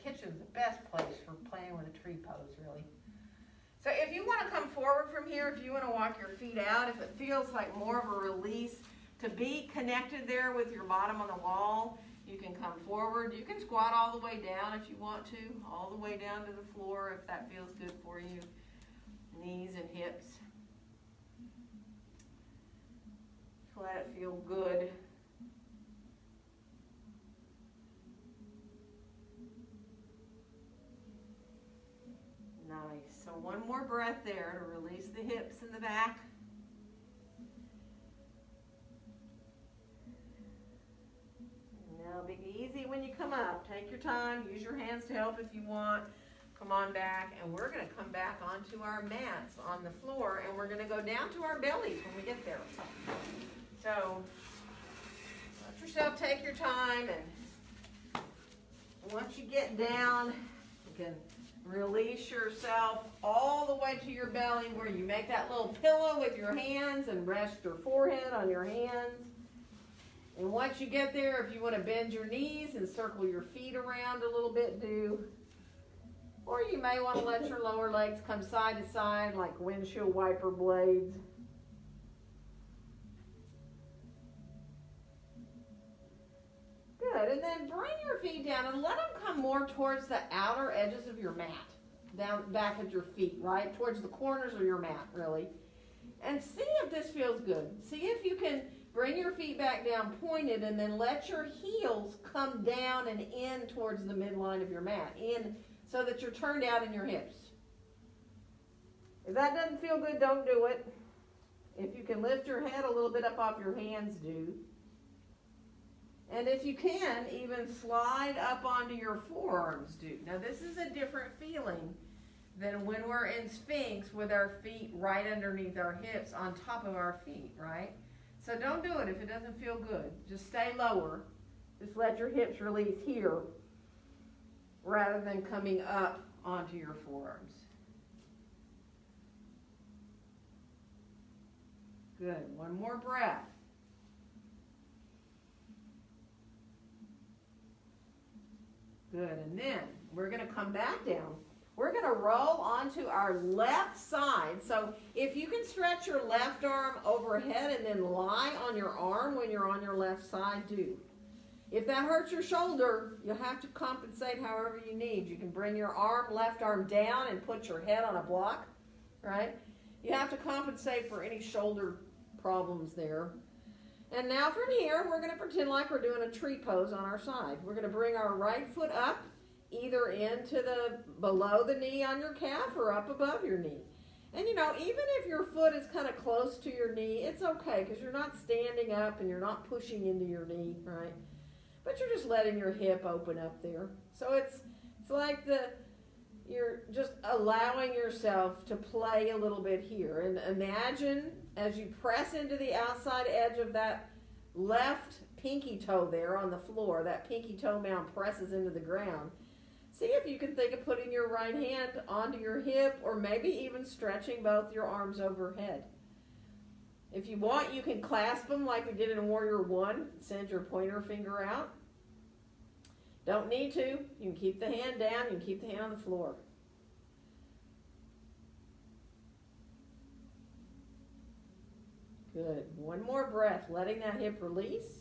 kitchen's the best place for playing with a tree pose, really. So if you want to come forward from here, if you want to walk your feet out, if it feels like more of a release to be connected there with your bottom on the wall, you can come forward. You can squat all the way down if you want to, all the way down to the floor if that feels good for you. Knees and hips. Let it feel good. Nice. So one more breath there to release the hips in the back. Now be easy when you come up. Take your time. Use your hands to help if you want. Come on back, and we're going to come back onto our mats on the floor, and we're going to go down to our bellies when we get there. So let yourself take your time, and once you get down, you can release yourself all the way to your belly where you make that little pillow with your hands and rest your forehead on your hands. And once you get there, if you want to bend your knees and circle your feet around a little bit, do. Or you may want to let your lower legs come side to side like windshield wiper blades. Good, and then bring your feet down and let them come more towards the outer edges of your mat, down back at your feet, right? Towards the corners of your mat, really. And see if this feels good. See if you can bring your feet back down pointed and then let your heels come down and in towards the midline of your mat, in so that you're turned out in your hips. If that doesn't feel good, don't do it. If you can lift your head a little bit up off your hands, do. And if you can, even slide up onto your forearms, do. Now this is a different feeling than when we're in Sphinx with our feet right underneath our hips on top of our feet, right? So don't do it if it doesn't feel good. Just stay lower. Just let your hips release here rather than coming up onto your forearms. Good. One more breath. Good. And then we're going to come back down. We're going to roll onto our left side. So if you can stretch your left arm overhead and then lie on your arm when you're on your left side, do. If that hurts your shoulder, you'll have to compensate however you need. You can bring your left arm down and put your head on a block, right? You have to compensate for any shoulder problems there. And now from here, we're going to pretend like we're doing a tree pose on our side. We're going to bring our right foot up, either into below the knee on your calf or up above your knee. And you know, even if your foot is kind of close to your knee, it's okay because you're not standing up and you're not pushing into your knee, right? But you're just letting your hip open up there. So it's like you're just allowing yourself to play a little bit here. And imagine as you press into the outside edge of that left pinky toe there on the floor, that pinky toe mound presses into the ground. See if you can think of putting your right hand onto your hip or maybe even stretching both your arms overhead. If you want, you can clasp them like we did in Warrior One. Send your pointer finger out. Don't need to. You can keep the hand down. You can keep the hand on the floor. Good. One more breath, letting that hip release.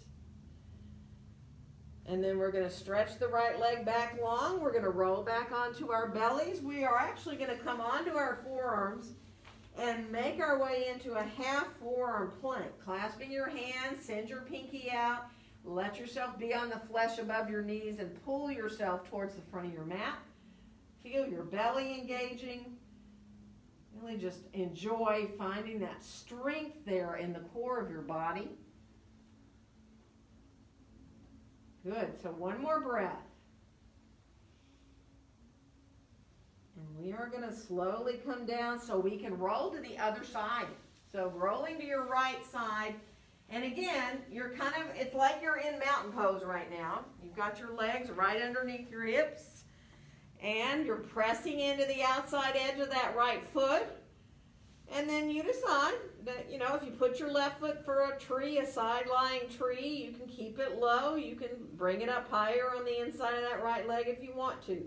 And then we're going to stretch the right leg back long. We're going to roll back onto our bellies. We are actually going to come onto our forearms and make our way into a half forearm plank. Clasping your hands, send your pinky out. Let yourself be on the flesh above your knees and pull yourself towards the front of your mat. Feel your belly engaging. Really just enjoy finding that strength there in the core of your body. Good. So one more breath. And we are going to slowly come down so we can roll to the other side. So rolling to your right side. And again, it's like you're in mountain pose right now. You've got your legs right underneath your hips. And you're pressing into the outside edge of that right foot. And then you decide that, you know, if you put your left foot for a tree, a side-lying tree, you can keep it low. You can bring it up higher on the inside of that right leg if you want to.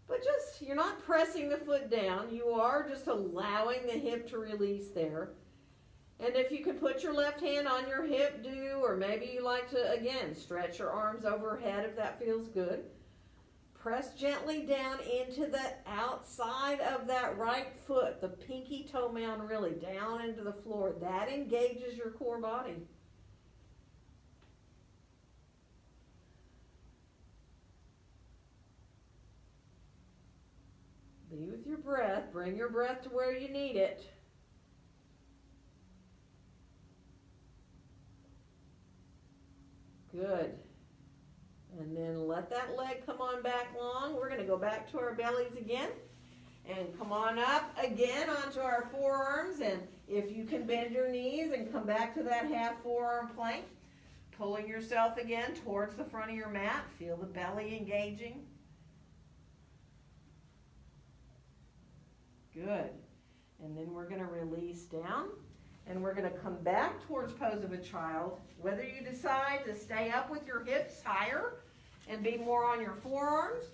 But you're not pressing the foot down. You are just allowing the hip to release there. And if you could put your left hand on your hip, do, or maybe you like to, again, stretch your arms overhead if that feels good. Press gently down into the outside of that right foot, the pinky toe mound really down into the floor. That engages your core body. Be with your breath. Bring your breath to where you need it. Good. And then let that leg come on back long. We're going to go back to our bellies again. And come on up again onto our forearms. And if you can bend your knees and come back to that half forearm plank. Pulling yourself again towards the front of your mat. Feel the belly engaging. Good. And then we're going to release down. And we're going to come back towards pose of a child. Whether you decide to stay up with your hips higher and be more on your forearms,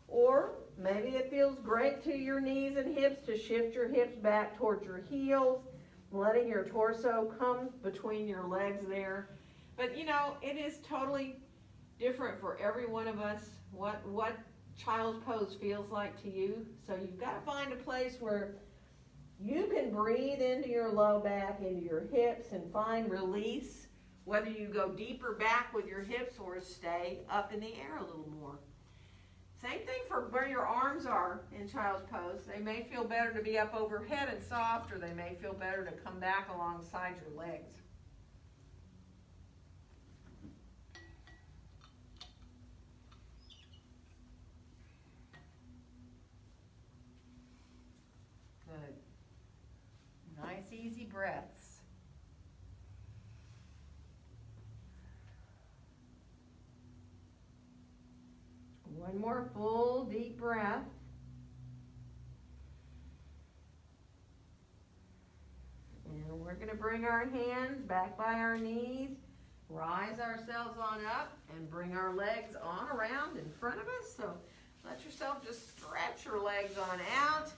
or maybe it feels great to your knees and hips to shift your hips back towards your heels, letting your torso come between your legs there. But you know, it is totally different for every one of us what child's pose feels like to you. So you've got to find a place where you can breathe into your low back, into your hips, and find release, whether you go deeper back with your hips or stay up in the air a little more. Same thing for where your arms are in child's pose. They may feel better to be up overhead and soft, or they may feel better to come back alongside your legs. Good. Nice, easy breaths. One more full, deep breath. And we're going to bring our hands back by our knees, rise ourselves on up, and bring our legs on around in front of us. So let yourself just stretch your legs on out.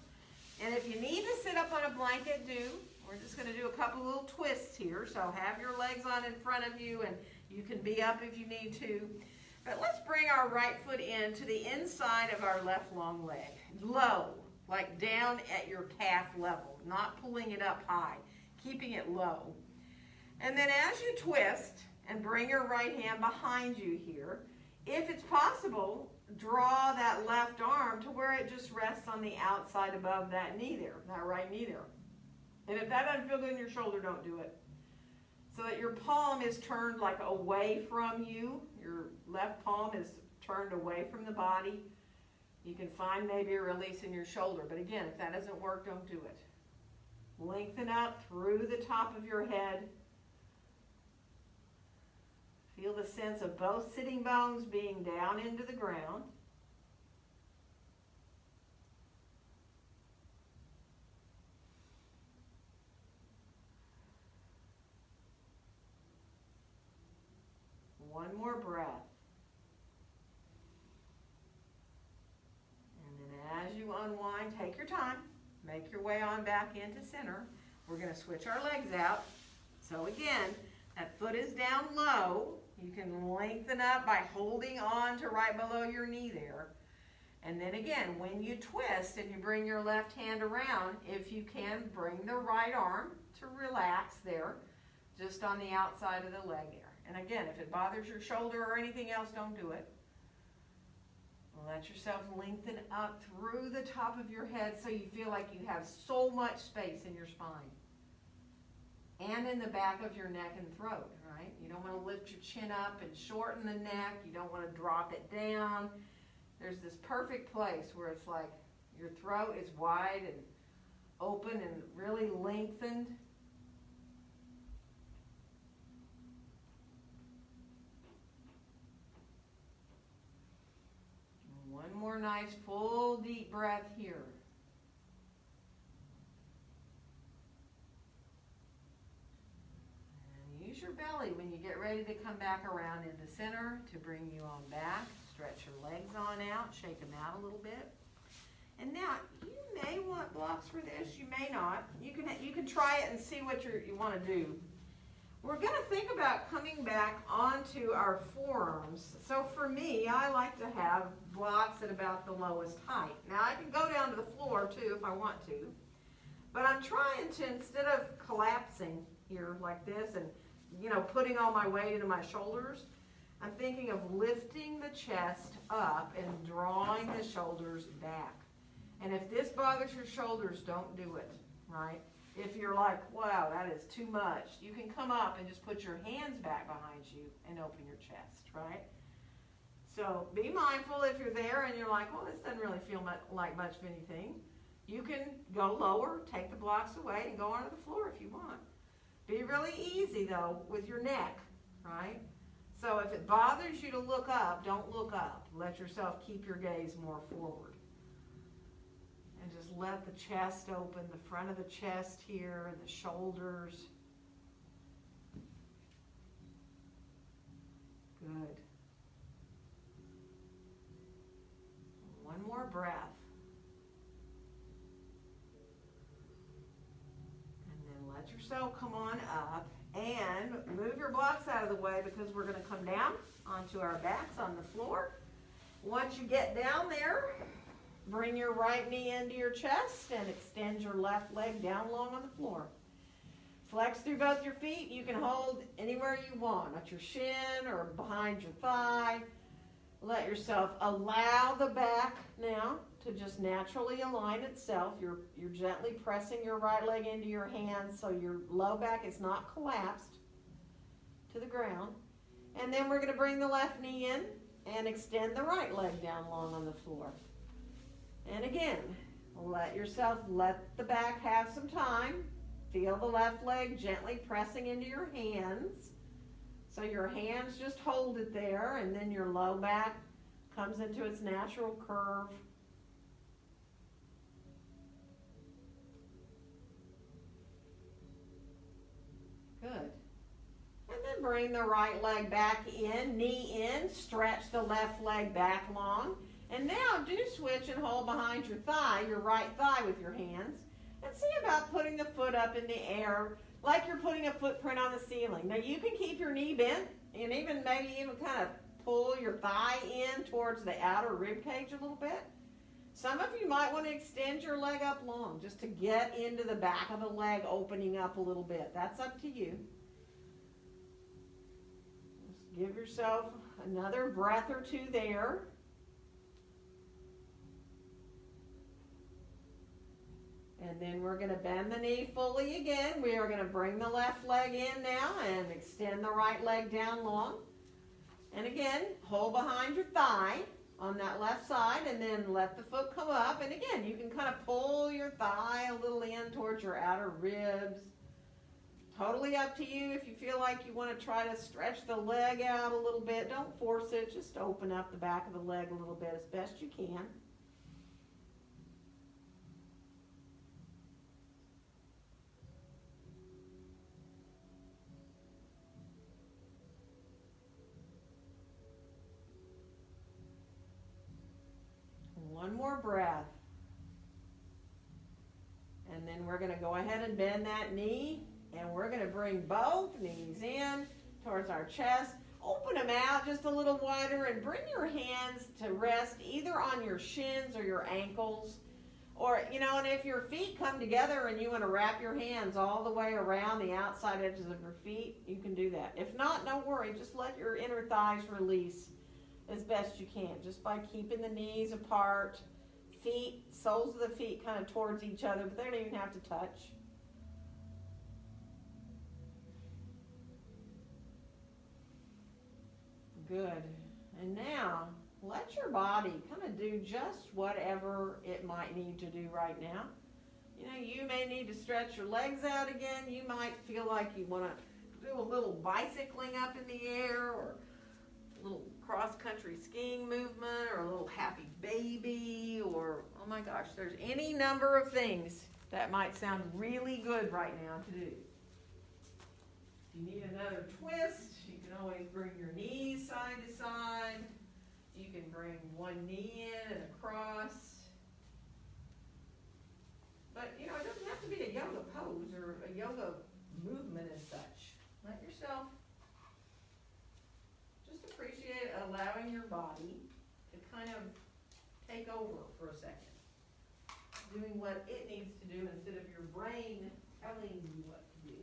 And if you need to sit up on a blanket, do. We're just going to do a couple little twists here. So have your legs on in front of you, and you can be up if you need to. But let's bring our right foot in to the inside of our left long leg. Low, like down at your calf level, not pulling it up high, keeping it low. And then as you twist and bring your right hand behind you here, if it's possible, draw that left arm to where it just rests on the outside above that knee there, that right knee there. And if that doesn't feel good in your shoulder, don't do it. So that your palm is turned like away from you. Your left palm is turned away from the body. You can find maybe a release in your shoulder. But again, if that doesn't work, don't do it. Lengthen up through the top of your head. Feel the sense of both sitting bones being down into the ground. One more breath. And then as you unwind, take your time. Make your way on back into center. We're going to switch our legs out. So again, that foot is down low. You can lengthen up by holding on to right below your knee there. And then again, when you twist and you bring your left hand around, if you can, bring the right arm to relax there, just on the outside of the leg there. And again, if it bothers your shoulder or anything else, don't do it. Let yourself lengthen up through the top of your head so you feel like you have so much space in your spine. And in the back of your neck and throat, right? You don't want to lift your chin up and shorten the neck. You don't want to drop it down. There's this perfect place where it's like your throat is wide and open and really lengthened. One more nice full deep breath here. And use your belly when you get ready to come back around into center to bring you on back. Stretch your legs on out, shake them out a little bit. And now you may want blocks for this, you may not. You can try it and see what you want to do. We're going to think about coming back onto our forearms. So for me, I like to have blocks at about the lowest height. Now I can go down to the floor too if I want to. But I'm trying to, instead of collapsing here like this and putting all my weight into my shoulders, I'm thinking of lifting the chest up and drawing the shoulders back. And if this bothers your shoulders, don't do it, right? If you're like, wow, that is too much, you can come up and just put your hands back behind you and open your chest, right? So be mindful if you're there and you're like, well, this doesn't really feel like much of anything. You can go lower, take the blocks away, and go onto the floor if you want. Be really easy, though, with your neck, right? So if it bothers you to look up, don't look up. Let yourself keep your gaze more forward. And just let the chest open, the front of the chest here, and the shoulders. Good. One more breath. And then let yourself come on up and move your blocks out of the way because we're going to come down onto our backs on the floor. Once you get down there, bring your right knee into your chest and extend your left leg down long on the floor. Flex through both your feet. You can hold anywhere you want, at your shin or behind your thigh. Let yourself allow the back now to just naturally align itself. You're gently pressing your right leg into your hands so your low back is not collapsed to the ground. And then we're going to bring the left knee in and extend the right leg down long on the floor. And again, let the back have some time. Feel the left leg gently pressing into your hands. So your hands just hold it there, and then your low back comes into its natural curve. Good. And then bring the right leg back in, knee in, stretch the left leg back long. And now do switch and hold behind your thigh, your right thigh with your hands. And see about putting the foot up in the air like you're putting a footprint on the ceiling. Now you can keep your knee bent and maybe even kind of pull your thigh in towards the outer rib cage a little bit. Some of you might want to extend your leg up long just to get into the back of the leg opening up a little bit. That's up to you. give yourself another breath or two there. And then we're going to bend the knee fully again. We are going to bring the left leg in now and extend the right leg down long. And again, hold behind your thigh on that left side and then let the foot come up. And again, you can kind of pull your thigh a little in towards your outer ribs. Totally up to you. If you feel like you want to try to stretch the leg out a little bit, don't force it. Just open up the back of the leg a little bit as best you can. One more breath. And then we're going to go ahead and bend that knee. And we're going to bring both knees in towards our chest. Open them out just a little wider and bring your hands to rest either on your shins or your ankles. Or, and if your feet come together and you want to wrap your hands all the way around the outside edges of your feet, you can do that. If not, don't worry. Just let your inner thighs release as best you can, just by keeping the knees apart, soles of the feet kind of towards each other, but they don't even have to touch. Good. And now, let your body kind of do just whatever it might need to do right now. You may need to stretch your legs out again. You might feel like you want to do a little bicycling up in the air, or a little cross-country skiing movement, or a little happy baby, or, oh my gosh, there's any number of things that might sound really good right now to do. If you need another twist, you can always bring your knees side to side. You can bring one knee in and across. But, it doesn't have to be a yoga pose or a yoga movement as such. Let yourself just appreciate allowing your body to kind of take over for a second. Doing what it needs to do instead of your brain telling you what to do.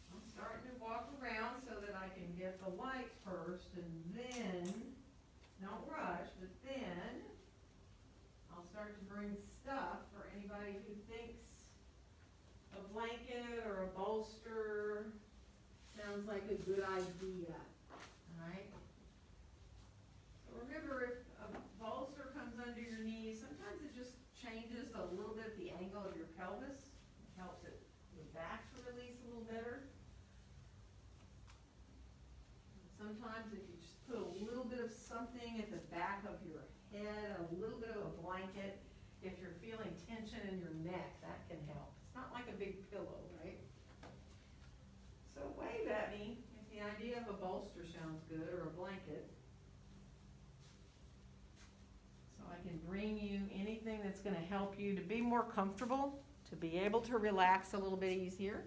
I'm starting to walk around so that I can get the light first, and then, don't rush, but then I'll start to bring stuff for anybody who thinks a blanket or a bolster sounds like a good idea. All right? So remember, if a bolster comes under your knee, sometimes it just changes a little bit the angle of your pelvis. It helps your back to release a little better. Sometimes if you just put a little bit of something at the back of your head, a little bit of a blanket, if you're feeling tension in your neck, that can help. It's not like a big pillow, right? So wave at me if the idea of a bolster sounds good, or a blanket. So I can bring you anything that's going to help you to be more comfortable, to be able to relax a little bit easier.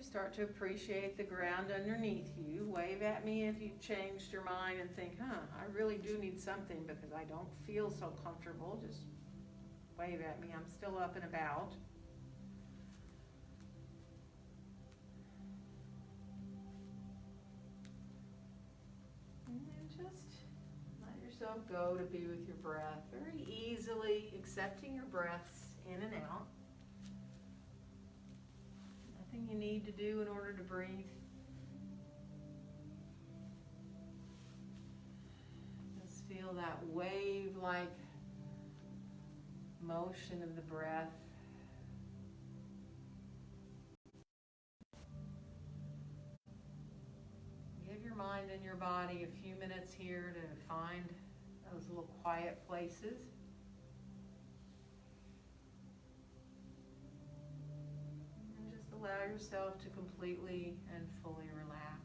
Start to appreciate the ground underneath you. Wave at me if you've changed your mind and think, I really do need something because I don't feel so comfortable. Just wave at me. I'm still up and about. And then just let yourself go to be with your breath very easily, accepting your breaths in and out. Nothing you need to do in order to breathe. Just feel that wave-like motion of the breath. Give your mind and your body a few minutes here to find those little quiet places. Allow yourself to completely and fully relax.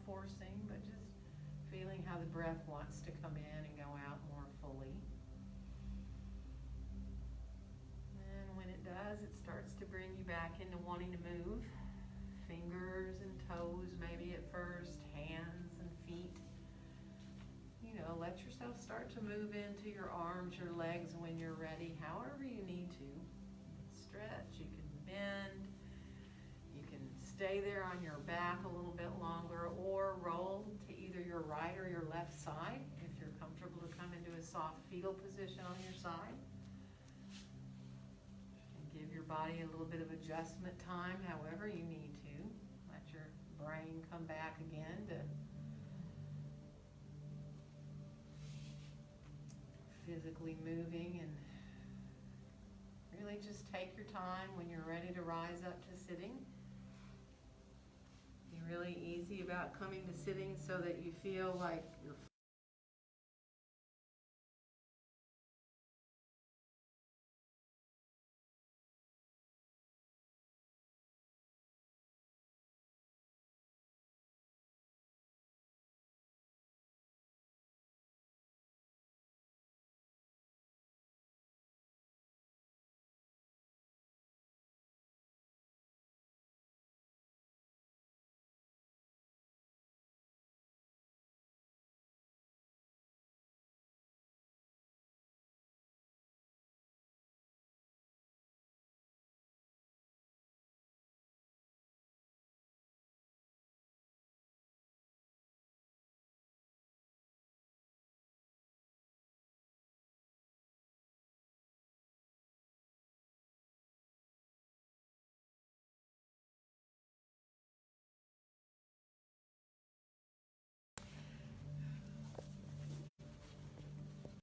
forcing, but just feeling how the breath wants to come in and go out more fully. And when it does, it starts to bring you back into wanting to move. Fingers and toes, maybe at first, hands and feet. You know, let yourself start to move into your arms, your legs when you're ready, however you need to. Stretch, you can bend, you can stay there on your back a little bit longer, or roll to either your right or your left side if you're comfortable to come into a soft fetal position on your side. And give your body a little bit of adjustment time, however you need to. Let your brain come back again to physically moving, and really just take your time when you're ready to rise up to sitting. Be really easy about coming to sitting so that you feel like you're